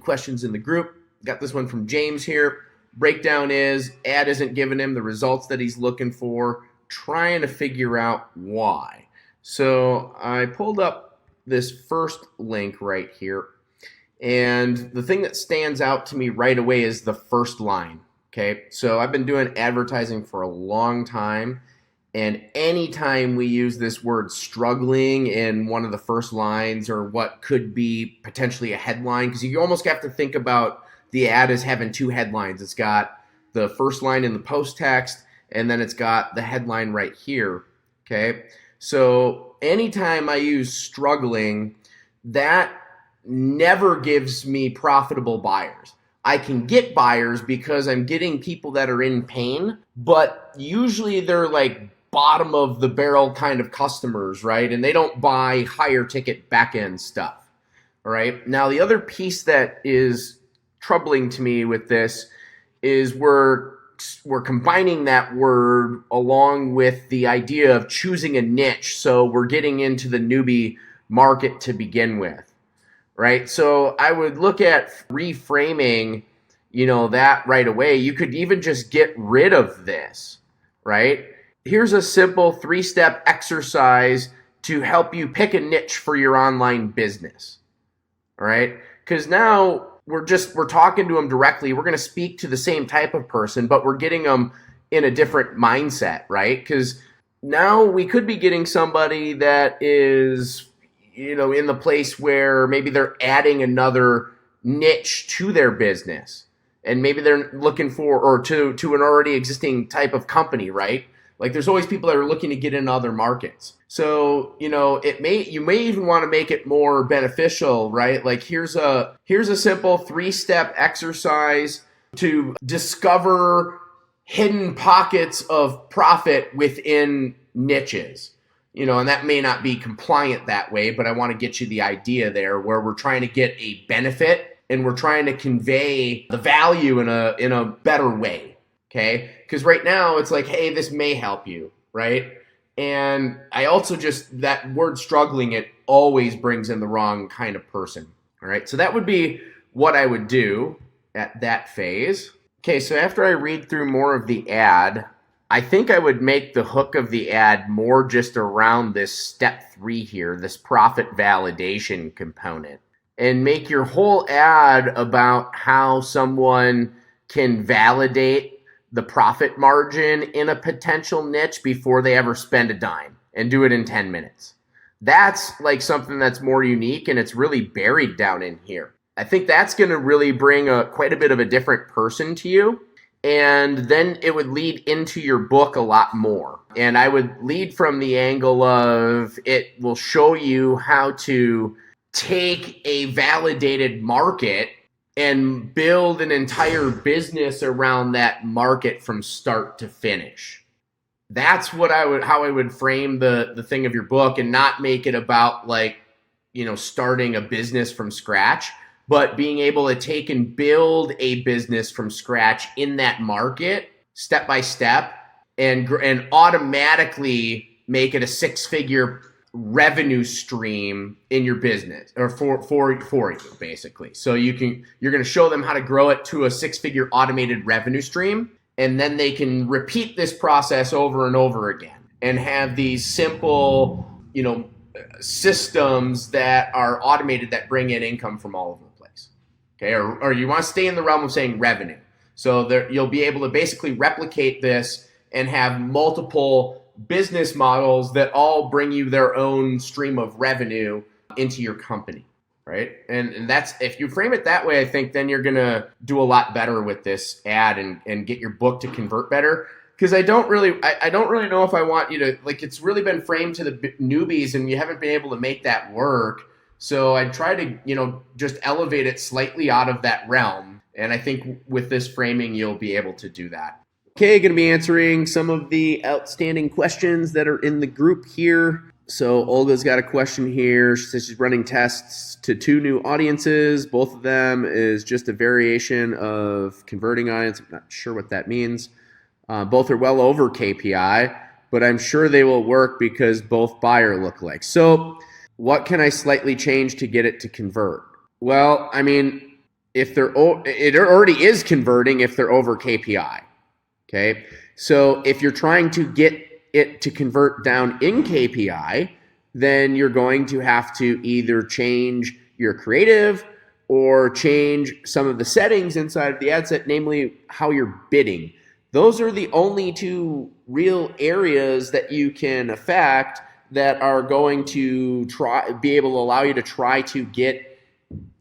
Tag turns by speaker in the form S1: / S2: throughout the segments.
S1: Questions in the group. Got this one from James here. Breakdown is ad isn't giving him the results that he's looking for, trying to figure out why. So I pulled up this first link right here, and the thing that stands out to me right away is the first line. Okay, so I've been doing advertising for a long time, and anytime we use this word struggling in one of the first lines or what could be potentially a headline, because you almost have to think about the ad as having two headlines. It's got the first line in the post text, and then it's got the headline right here. Okay, so anytime I use struggling, that never gives me profitable buyers. I can get buyers because I'm getting people that are in pain, but usually they're like bottom of the barrel kind of customers, right? And they don't buy higher ticket back end stuff. All right. Now, the other piece that is troubling to me with this is we're combining that word along with the idea of choosing a niche. So we're getting into the newbie market to begin with, right? So I would look at reframing, that right away. You could even just get rid of this, right? Here's a simple 3-step exercise to help you pick a niche for your online business. All right? Because now we're talking to them directly. We're going to speak to the same type of person, but we're getting them in a different mindset, right? Because now we could be getting somebody that is, in the place where maybe they're adding another niche to their business, and maybe they're looking for, or to an already existing type of company, right? Like there's always people that are looking to get into other markets. So, you may even want to make it more beneficial, right? Like here's a simple 3-step exercise to discover hidden pockets of profit within niches. And that may not be compliant that way, but I want to get you the idea there where we're trying to get a benefit and we're trying to convey the value in a better way. Okay, because right now it's like, hey, this may help you, right? And I also that word struggling, it always brings in the wrong kind of person. All right, so that would be what I would do at that phase. Okay, so after I read through more of the ad, I think I would make the hook of the ad more just around this step 3 here, this profit validation component, and make your whole ad about how someone can validate the profit margin in a potential niche before they ever spend a dime, and do it in 10 minutes. That's like something that's more unique, and it's really buried down in here. I think that's going to really bring quite a bit of a different person to you, and then it would lead into your book a lot more. And I would lead from the angle of it will show you how to take a validated market and build an entire business around that market from start to finish. That's how I would frame the thing of your book, and not make it about starting a business from scratch, but being able to take and build a business from scratch in that market step by step, and automatically make it a 6-figure revenue stream in your business, or for you, basically. So you're going to show them how to grow it to a 6-figure automated revenue stream, and then they can repeat this process over and over again and have these simple, systems that are automated that bring in income from all over the place. Okay, or you want to stay in the realm of saying revenue. So you'll be able to basically replicate this and have multiple business models that all bring you their own stream of revenue into your company, right? And that's, if you frame it that way, I think then you're gonna do a lot better with this ad and get your book to convert better. Because I don't really know if I want you to, it's really been framed to the newbies, and you haven't been able to make that work. So I try to just elevate it slightly out of that realm, and I think with this framing you'll be able to do that. Okay, going to be answering some of the outstanding questions that are in the group here. So Olga's got a question here. She says she's running tests to 2 new audiences. Both of them is just a variation of converting audience. I'm not sure what that means. Both are well over KPI, but I'm sure they will work because both buyer lookalikes. So what can I slightly change to get it to convert? Well, I mean, if they're it already is converting if they're over KPI. Okay, so if you're trying to get it to convert down in KPI, then you're going to have to either change your creative or change some of the settings inside of the ad set, namely how you're bidding. Those are the only two real areas that you can affect that are going to be able to allow you to try to get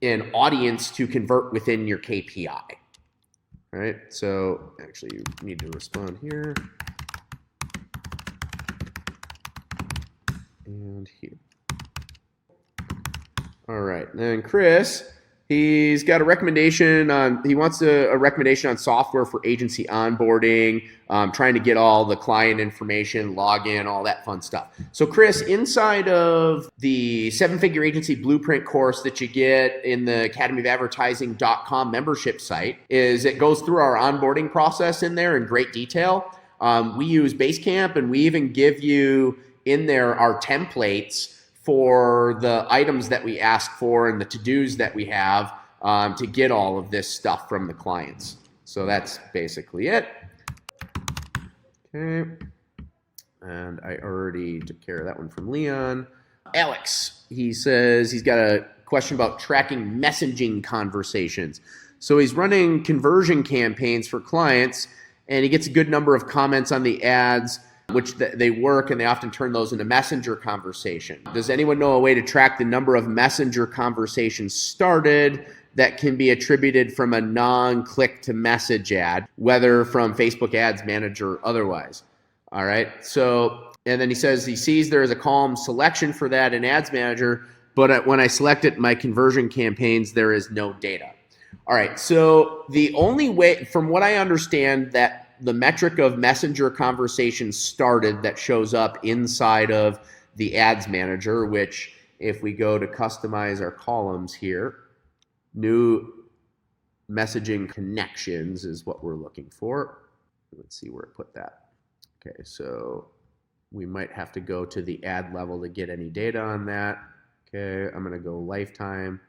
S1: an audience to convert within your KPI. All right, so actually you need to respond here and here. All right, then Chris, he's got a recommendation on, he wants a recommendation on software for agency onboarding, trying to get all the client information, login, all that fun stuff. So Chris, inside of the 7-Figure Agency Blueprint course that you get in the academyofadvertising.com membership site, is it goes through our onboarding process in there in great detail. We use Basecamp, and we even give you in there our templates for the items that we ask for and the to-dos that we have to get all of this stuff from the clients. So that's basically it. Okay. And I already took care of that one from Leon. Alex, he says he's got a question about tracking messaging conversations. So he's running conversion campaigns for clients, and he gets a good number of comments on the ads, which they work, and they often turn those into messenger conversation. Does anyone know a way to track the number of messenger conversations started that can be attributed from a non-click to message ad, whether from Facebook Ads Manager or otherwise? All right, so, and then he says he sees there is a column selection for that in Ads Manager, but when I select it in my conversion campaigns, there is no data. All right, so the only way, from what I understand, that the metric of messenger conversations started that shows up inside of the Ads Manager, which if we go to customize our columns here, new messaging connections is what we're looking for. Let's see where it put that. Okay, so we might have to go to the ad level to get any data on that. Okay, I'm gonna go lifetime,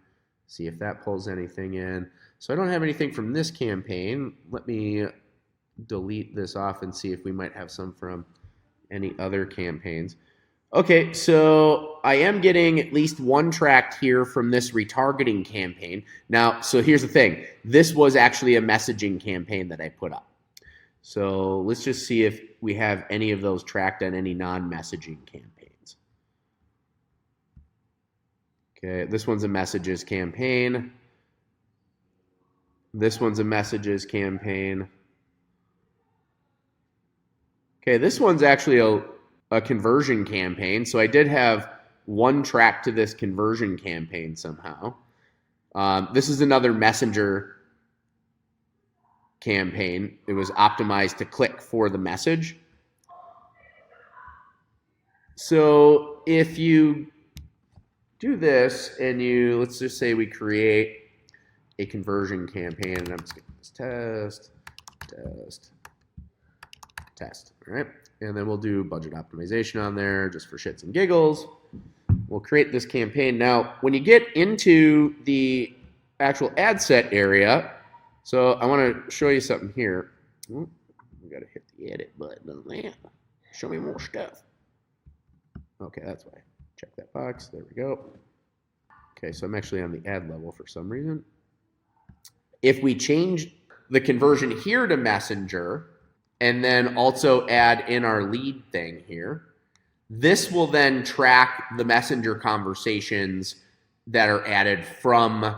S1: see if that pulls anything in. So I don't have anything from this campaign. Let me delete this off and see if we might have some from any other campaigns. Okay, so I am getting at least one tracked here from this retargeting campaign. Now, so here's the thing. This was actually a messaging campaign that I put up. So let's just see if we have any of those tracked on any non-messaging campaigns. Okay, this one's a messages campaign. This one's a messages campaign. Okay, this one's actually a conversion campaign. So I did have one track to this conversion campaign somehow. This is another messenger campaign. It was optimized to click for the message. So if you do this and you, let's just say we create a conversion campaign, and I'm just going to test, all right? And then we'll do budget optimization on there just for shits and giggles. We'll create this campaign. Now, when you get into the actual ad set area, so I want to show you something here. We got to hit the edit button on that. Show me more stuff. Okay, that's why. Check that box. There we go. Okay, so I'm actually on the ad level for some reason. If we change the conversion here to Messenger, and then also add in our lead thing here, this will then track the messenger conversations that are added from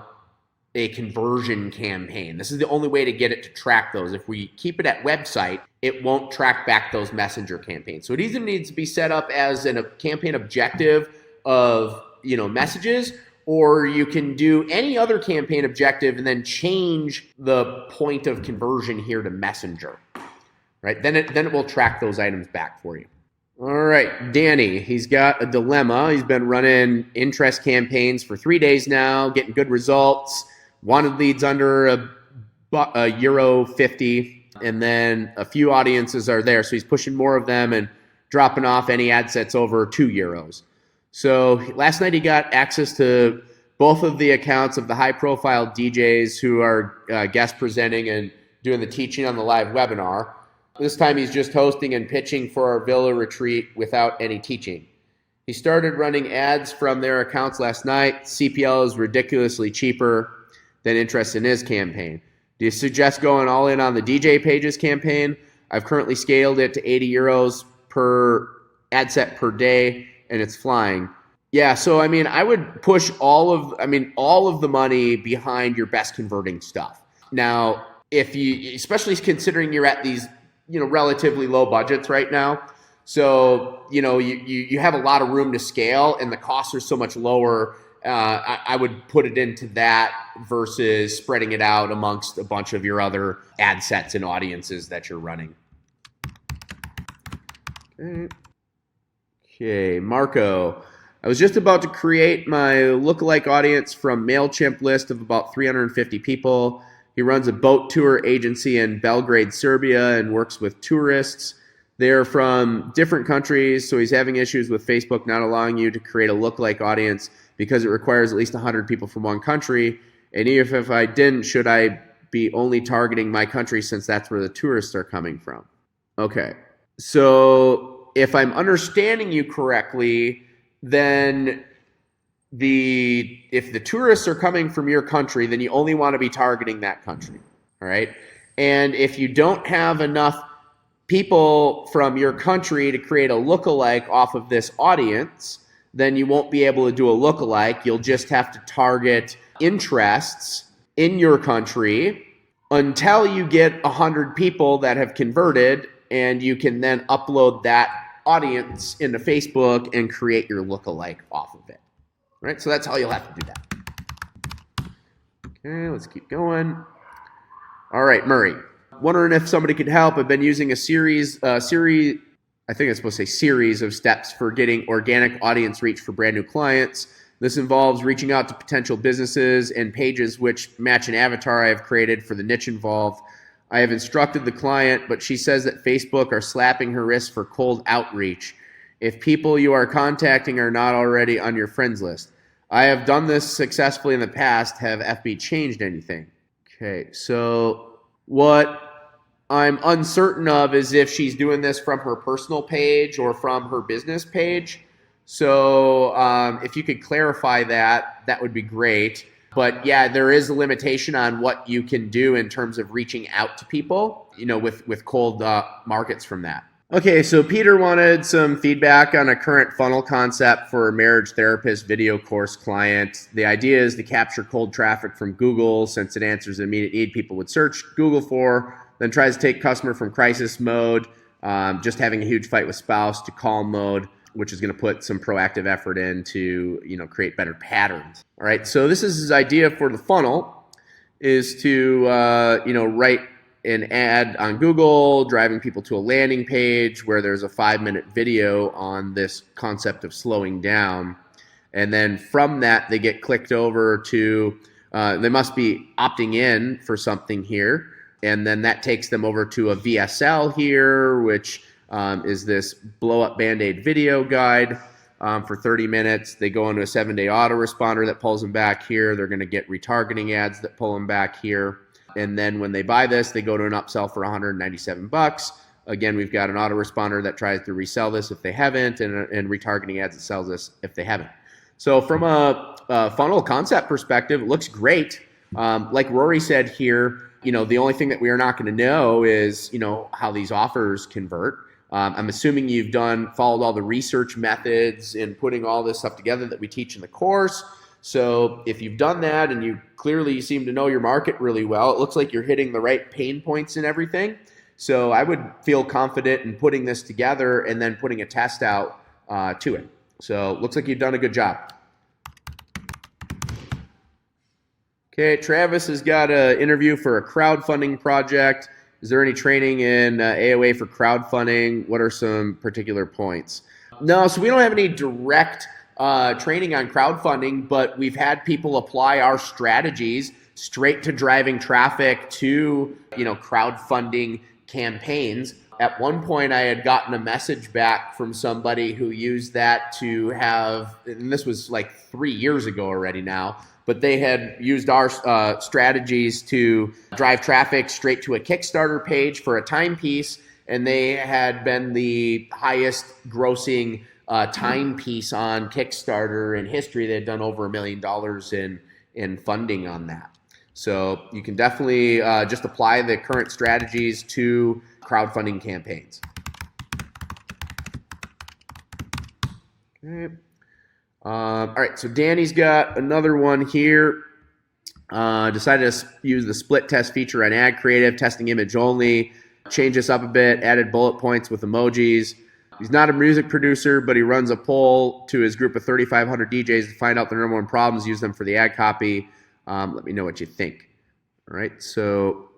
S1: a conversion campaign. This is the only way to get it to track those. If we keep it at website, it won't track back those messenger campaigns. So it either needs to be set up as a campaign objective of, messages, or you can do any other campaign objective and then change the point of conversion here to messenger. Right, then it will track those items back for you. All right, Danny, he's got a dilemma. He's been running interest campaigns for 3 days now, getting good results. Wanted leads under €1.50, and then a few audiences are there, so he's pushing more of them and dropping off any ad sets over €2. So last night he got access to both of the accounts of the high-profile DJs who are guest presenting and doing the teaching on the live webinar. This time he's just hosting and pitching for our Villa retreat without any teaching. He started running ads from their accounts last night. CPL is ridiculously cheaper than interest in his campaign. Do you suggest going all in on the DJ Pages campaign? I've currently scaled it to 80 euros per ad set per day, and it's flying. Yeah, so I mean, I would push all of the money behind your best converting stuff. Now, if you, especially considering you're at these, relatively low budgets right now, so you have a lot of room to scale, and the costs are so much lower. I would put it into that versus spreading it out amongst a bunch of your other ad sets and audiences that you're running. Okay, Marco. I was just about to create my lookalike audience from MailChimp list of about 350 people. He runs a boat tour agency in Belgrade, Serbia, and works with tourists. They're from different countries, so he's having issues with Facebook not allowing you to create a lookalike audience because it requires at least 100 people from one country. And even if I didn't, should I be only targeting my country since that's where the tourists are coming from? Okay, so if I'm understanding you correctly, then if the tourists are coming from your country, then you only want to be targeting that country, all right? And if you don't have enough people from your country to create a lookalike off of this audience, then you won't be able to do a lookalike. You'll just have to target interests in your country until you get 100 people that have converted, and you can then upload that audience into Facebook and create your lookalike off of it. Right, so that's how you'll have to do that. Okay, let's keep going. All right, Murray. Wondering if somebody could help. I've been using a series, I think it's supposed to say series of steps for getting organic audience reach for brand new clients. This involves reaching out to potential businesses and pages which match an avatar I have created for the niche involved. I have instructed the client, but she says that Facebook are slapping her wrist for cold outreach if people you are contacting are not already on your friends list. I have done this successfully in the past. Have FB changed anything? Okay, so what I'm uncertain of is if she's doing this from her personal page or from her business page. So if you could clarify that, that would be great. But yeah, there is a limitation on what you can do in terms of reaching out to people, with cold markets from that. Okay, so Peter wanted some feedback on a current funnel concept for a marriage therapist video course client. The idea is to capture cold traffic from Google since it answers an immediate need people would search Google for, then tries to take customer from crisis mode, just having a huge fight with spouse, to calm mode, which is going to put some proactive effort in to create better patterns. All right, so this is his idea for the funnel, is to write an ad on Google, driving people to a landing page where there's a 5-minute video on this concept of slowing down. And then from that, they get clicked over to, they must be opting in for something here. And then that takes them over to a VSL here, which is this blow up Band-Aid video guide for 30 minutes. They go into a 7-day autoresponder that pulls them back here. They're going to get retargeting ads that pull them back here. And then when they buy this, they go to an upsell for $197. Again, we've got an autoresponder that tries to resell this if they haven't, and retargeting ads that sells this if they haven't. So from a funnel concept perspective, it looks great. Like Rory said here, the only thing that we are not going to know is, how these offers convert. I'm assuming you've followed all the research methods in putting all this stuff together that we teach in the course. So if you've done that and you clearly seem to know your market really well, it looks like you're hitting the right pain points and everything. So I would feel confident in putting this together and then putting a test out to it. So it looks like you've done a good job. Okay, Travis has got an interview for a crowdfunding project. Is there any training in AOA for crowdfunding? What are some particular points? No, so we don't have any direct training on crowdfunding, but we've had people apply our strategies straight to driving traffic to crowdfunding campaigns At one point, I had gotten a message back from somebody who used that to have, and this was like 3 years ago already now, but they had used our strategies to drive traffic straight to a Kickstarter page for a timepiece, and they had been the highest grossing timepiece on Kickstarter in history. They had done over $1 million in funding on that. So you can definitely just apply the current strategies to crowdfunding campaigns. Okay. All right, so Danny's got another one here. Decided to use the split test feature on Ad Creative, testing image only. Change this up a bit, added bullet points with emojis. He's not a music producer, but he runs a poll to his group of 3,500 DJs to find out their number one problems, use them for the ad copy. Let me know what you think. All right, so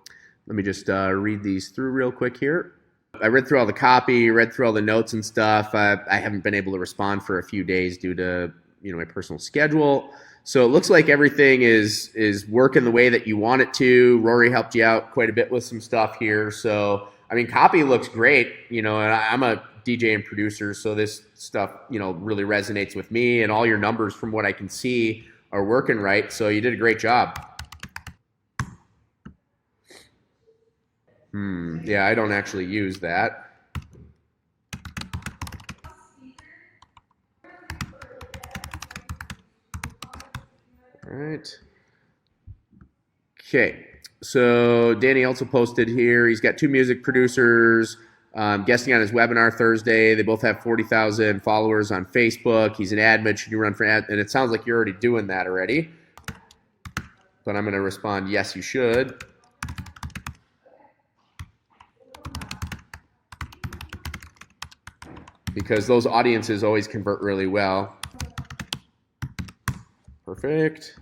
S1: let me just read these through real quick here. I read through all the copy, read through all the notes and stuff. I haven't been able to respond for a few days due to my personal schedule. So it looks like everything is working the way that you want it to. Rory helped you out quite a bit with some stuff here. So I mean, copy looks great. And I'm a DJ and producer, so this stuff really resonates with me. And all your numbers, from what I can see, are working right. So you did a great job. Yeah, I don't actually use that. All right. Okay. So Danny also posted here. He's got 2 music producers guesting on his webinar Thursday. They both have 40,000 followers on Facebook. He's an admin. Should you run for ad? And it sounds like you're already doing that already. But I'm going to respond, yes, you should. Because those audiences always convert really well. Perfect.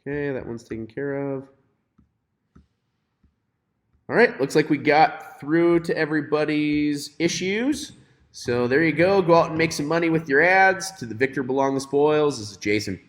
S1: Okay, that one's taken care of. All right, looks like we got through to everybody's issues. So there you go. Go out and make some money with your ads. To the victor belong the spoils. This is Jason.